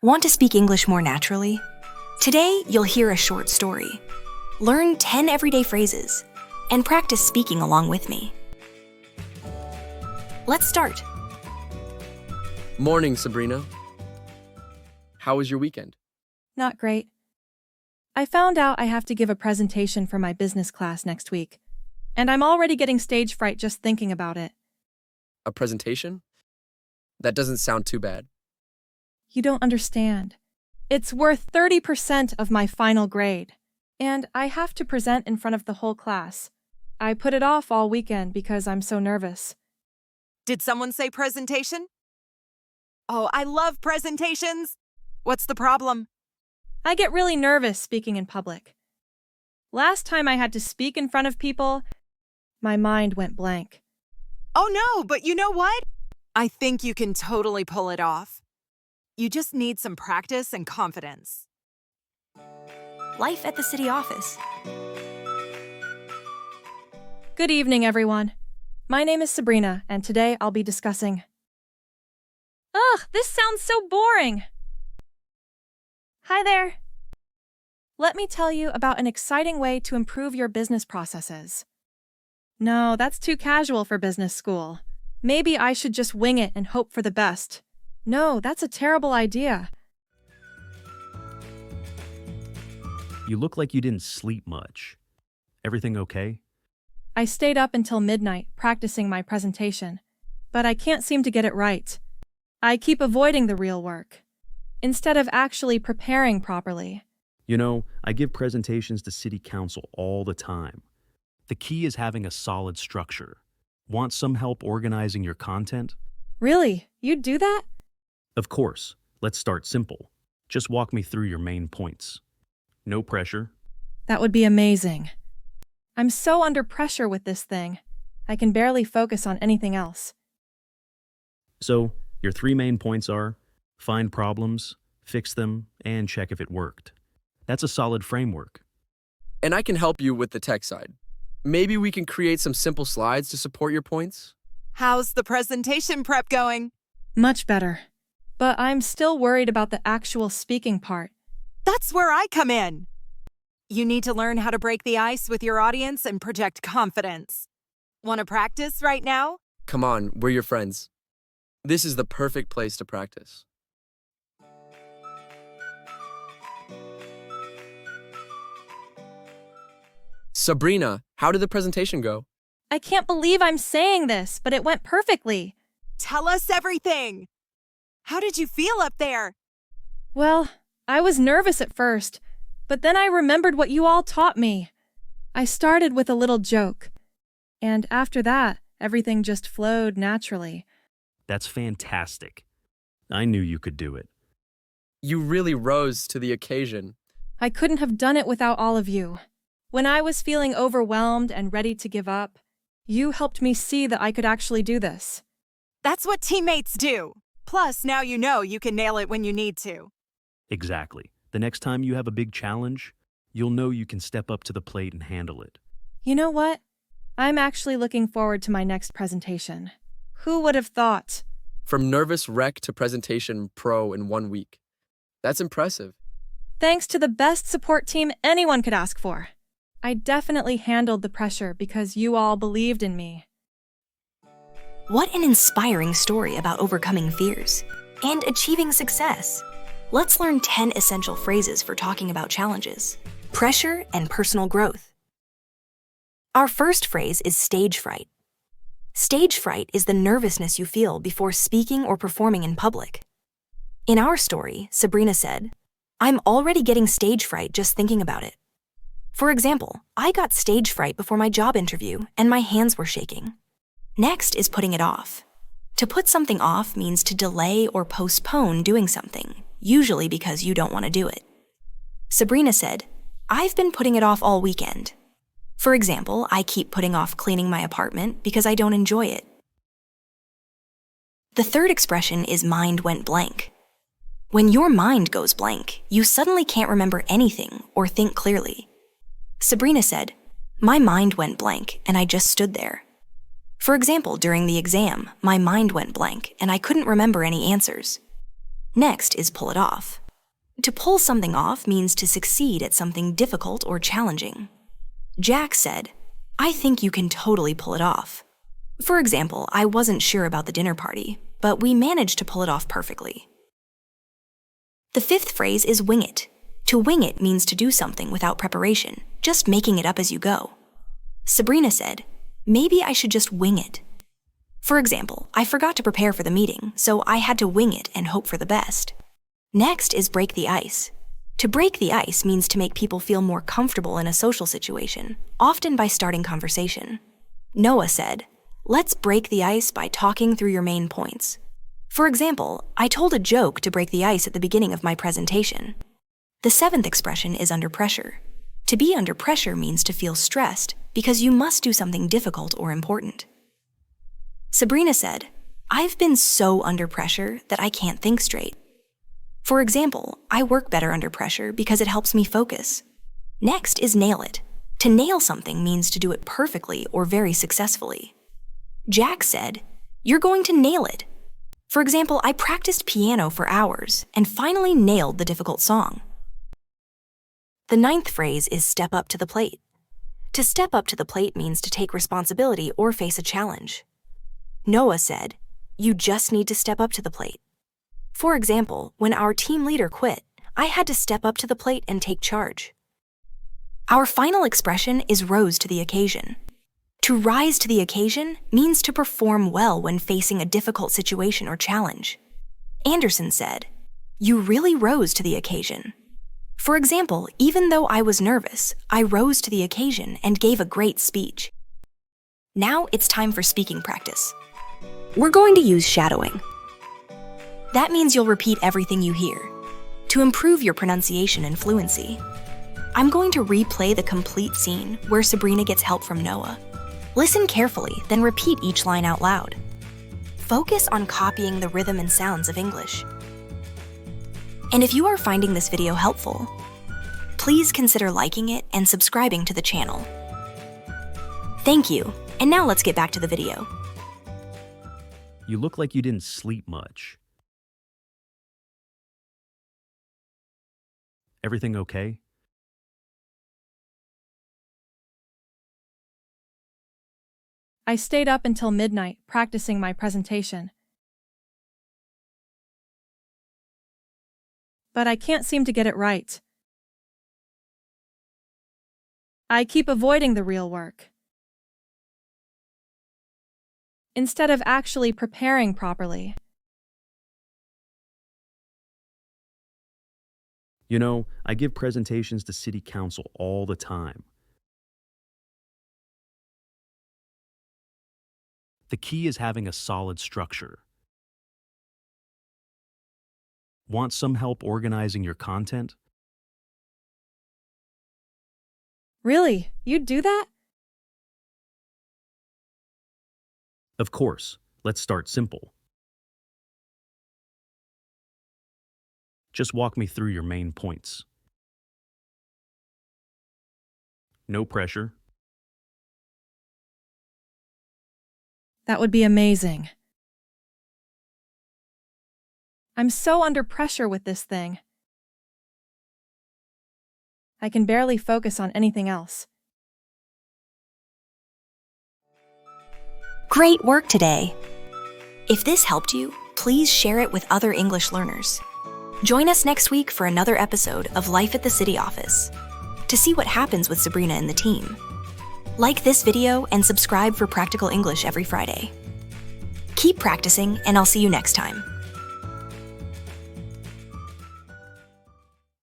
Want to speak English more naturally? Today, you'll hear a short story. Learn 10 everyday phrases and practice speaking along with me. Let's start. Morning, Sabrina. How was your weekend? Not great. I found out I have to give a presentation for my business class next week, and I'm already getting stage fright just thinking about it. A presentation? That doesn't sound too bad. You don't understand. It's worth 30% of my final grade, and I have to present in front of the whole class. I put it off all weekend because I'm so nervous. Did someone say presentation? Oh, I love presentations. What's the problem? I get really nervous speaking in public. Last time I had to speak in front of people, my mind went blank. Oh no, but you know what? I think you can totally pull it off. You just need some practice and confidence. Life at the city office. Good evening, everyone. My name is Sabrina, and today I'll be discussing... Ugh, this sounds so boring! Hi there. Let me tell you about an exciting way to improve your business processes. No, that's too casual for business school. Maybe I should just wing it and hope for the best. No, that's a terrible idea. You look like you didn't sleep much. Everything okay? I stayed up until midnight practicing my presentation, but I can't seem to get it right. I keep avoiding the real work, instead of actually preparing properly. You know, I give presentations to city council all the time. The key is having a solid structure. Want some help organizing your content? Really? You'd do that? Of course. Let's start simple. Just walk me through your main points. No pressure. That would be amazing. I'm so under pressure with this thing. I can barely focus on anything else. So, your 3 main points are find problems, fix them, and check if it worked. That's a solid framework. And I can help you with the tech side. Maybe we can create some simple slides to support your points? How's the presentation prep going? Much better. But I'm still worried about the actual speaking part. That's where I come in. You need to learn how to break the ice with your audience and project confidence. Want to practice right now? Come on, we're your friends. This is the perfect place to practice. Sabrina, how did the presentation go? I can't believe I'm saying this, but it went perfectly. Tell us everything. How did you feel up there? Well, I was nervous at first, but then I remembered what you all taught me. I started with a little joke, and after that, everything just flowed naturally. That's fantastic. I knew you could do it. You really rose to the occasion. I couldn't have done it without all of you. When I was feeling overwhelmed and ready to give up, you helped me see that I could actually do this. That's what teammates do. Plus, now you know you can nail it when you need to. Exactly. The next time you have a big challenge, you'll know you can step up to the plate and handle it. You know what? I'm actually looking forward to my next presentation. Who would have thought? From nervous wreck to presentation pro in 1 week. That's impressive. Thanks to the best support team anyone could ask for. I definitely handled the pressure because you all believed in me. What an inspiring story about overcoming fears and achieving success. Let's learn 10 essential phrases for talking about challenges, pressure, and personal growth. Our first phrase is stage fright. Stage fright is the nervousness you feel before speaking or performing in public. In our story, Sabrina said, "I'm already getting stage fright just thinking about it." For example, I got stage fright before my job interview and my hands were shaking. Next is putting it off. To put something off means to delay or postpone doing something, usually because you don't want to do it. Sabrina said, "I've been putting it off all weekend." For example, I keep putting off cleaning my apartment because I don't enjoy it. The third expression is mind went blank. When your mind goes blank, you suddenly can't remember anything or think clearly. Sabrina said, "My mind went blank and I just stood there." For example, during the exam, my mind went blank and I couldn't remember any answers. Next is pull it off. To pull something off means to succeed at something difficult or challenging. Jack said, "I think you can totally pull it off." For example, I wasn't sure about the dinner party, but we managed to pull it off perfectly. The fifth phrase is wing it. To wing it means to do something without preparation, just making it up as you go. Sabrina said, "Maybe I should just wing it." For example, I forgot to prepare for the meeting, so I had to wing it and hope for the best. Next is break the ice. To break the ice means to make people feel more comfortable in a social situation, often by starting conversation. Noah said, "Let's break the ice by talking through your main points." For example, I told a joke to break the ice at the beginning of my presentation. The seventh expression is under pressure. To be under pressure means to feel stressed because you must do something difficult or important. Sabrina said, "I've been so under pressure that I can't think straight." For example, I work better under pressure because it helps me focus. Next is nail it. To nail something means to do it perfectly or very successfully. Jack said, "You're going to nail it." For example, I practiced piano for hours and finally nailed the difficult song. The ninth phrase is step up to the plate. To step up to the plate means to take responsibility or face a challenge. Noah said, "You just need to step up to the plate." For example, when our team leader quit, I had to step up to the plate and take charge. Our final expression is rose to the occasion. To rise to the occasion means to perform well when facing a difficult situation or challenge. Anderson said, "You really rose to the occasion." For example, even though I was nervous, I rose to the occasion and gave a great speech. Now it's time for speaking practice. We're going to use shadowing. That means you'll repeat everything you hear to improve your pronunciation and fluency. I'm going to replay the complete scene where Sabrina gets help from Noah. Listen carefully, then repeat each line out loud. Focus on copying the rhythm and sounds of English. And if you are finding this video helpful, please consider liking it and subscribing to the channel. Thank you, and now let's get back to the video. You look like you didn't sleep much. Everything okay? I stayed up until midnight practicing my presentation. But I can't seem to get it right. I keep avoiding the real work, instead of actually preparing properly. You know, I give presentations to city council all the time. The key is having a solid structure. Want some help organizing your content? Really? You'd do that? Of course. Let's start simple. Just walk me through your main points. No pressure. That would be amazing. I'm so under pressure with this thing. I can barely focus on anything else. Great work today! If this helped you, please share it with other English learners. Join us next week for another episode of Life at the City Office to see what happens with Sabrina and the team. Like this video and subscribe for practical English every Friday. Keep practicing, and I'll see you next time.